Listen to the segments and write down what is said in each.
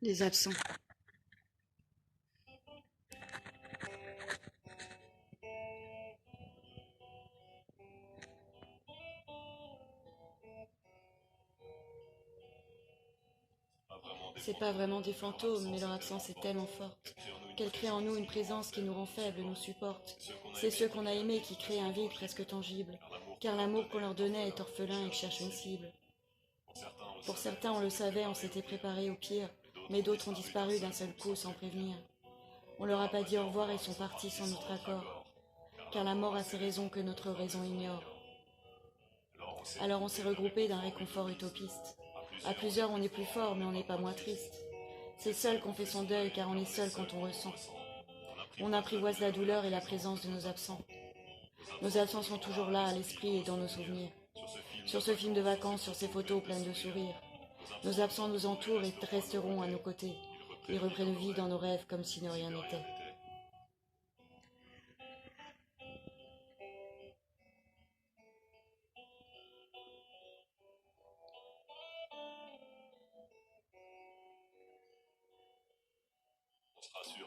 Les absents. C'est pas vraiment des fantômes, mais leur absence est tellement forte qu'elle crée en nous une présence qui nous rend faibles et nous supporte. C'est ceux qu'on a aimés qui créent un vide presque tangible, car l'amour qu'on leur donnait est orphelin et cherche une cible. Pour certains, on le savait, on s'était préparé au pire, mais d'autres ont disparu d'un seul coup sans prévenir. On leur a pas dit au revoir et sont partis sans notre accord, car la mort a ses raisons que notre raison ignore. Alors on s'est regroupé d'un réconfort utopiste. À plusieurs, on est plus fort, mais on n'est pas moins triste. C'est seul qu'on fait son deuil, car on est seul quand on ressent. On apprivoise la douleur et la présence de nos absents. Nos absents sont toujours là, à l'esprit et dans nos souvenirs. Sur ce film de vacances, sur ces photos pleines de sourires. Nos absents nous entourent et resteront à nos côtés. Ils reprennent vie dans nos rêves comme si de rien n'était.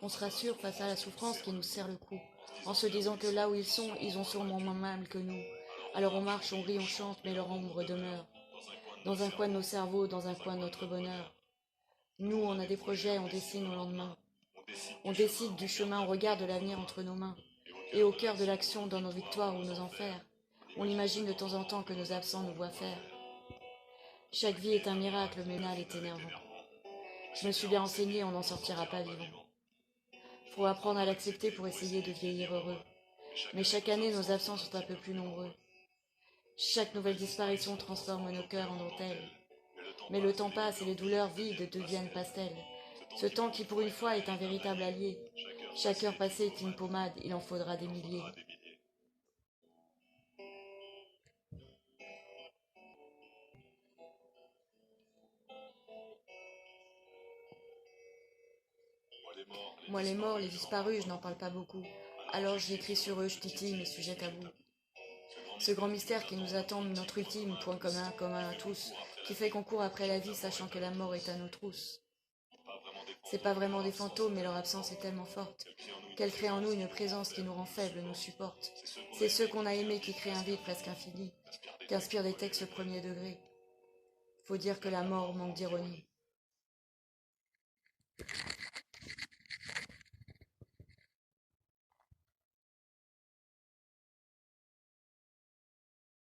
On se rassure face à la souffrance qui nous serre le cou, en se disant que là où ils ont sûrement moins mal que nous. Alors on marche, on rit, on chante, mais leur ombre demeure. Dans un coin de nos cerveaux, dans un coin de notre bonheur. Nous, on a des projets, on dessine au lendemain. On décide du chemin, on regarde l'avenir entre nos mains. Et au cœur de l'action, dans nos victoires ou nos enfers, on imagine de temps en temps que nos absents nous voient faire. Chaque vie est un miracle, mais mal est énervant. Je me suis bien renseignée, on n'en sortira pas vivant. Faut apprendre à l'accepter pour essayer de vieillir heureux. Mais chaque année, nos absents sont un peu plus nombreux. Chaque nouvelle disparition transforme nos cœurs en dentelles. Mais le temps passe et les douleurs vides deviennent pastels. Ce temps qui, pour une fois, est un véritable allié. Chaque heure passée est une pommade, il en faudra des milliers. Moi, les morts, les disparus, je n'en parle pas beaucoup. Alors j'écris sur eux, je titille mes sujets tabous. Ce grand mystère qui nous attend, notre ultime point commun à tous, qui fait qu'on court après la vie sachant que la mort est à nos trousses. C'est pas vraiment des fantômes, mais leur absence est tellement forte qu'elle crée en nous une présence qui nous rend faibles, nous supporte. C'est ceux qu'on a aimés qui créent un vide presque infini, qu'inspirent des textes premier degré. Faut dire que la mort manque d'ironie.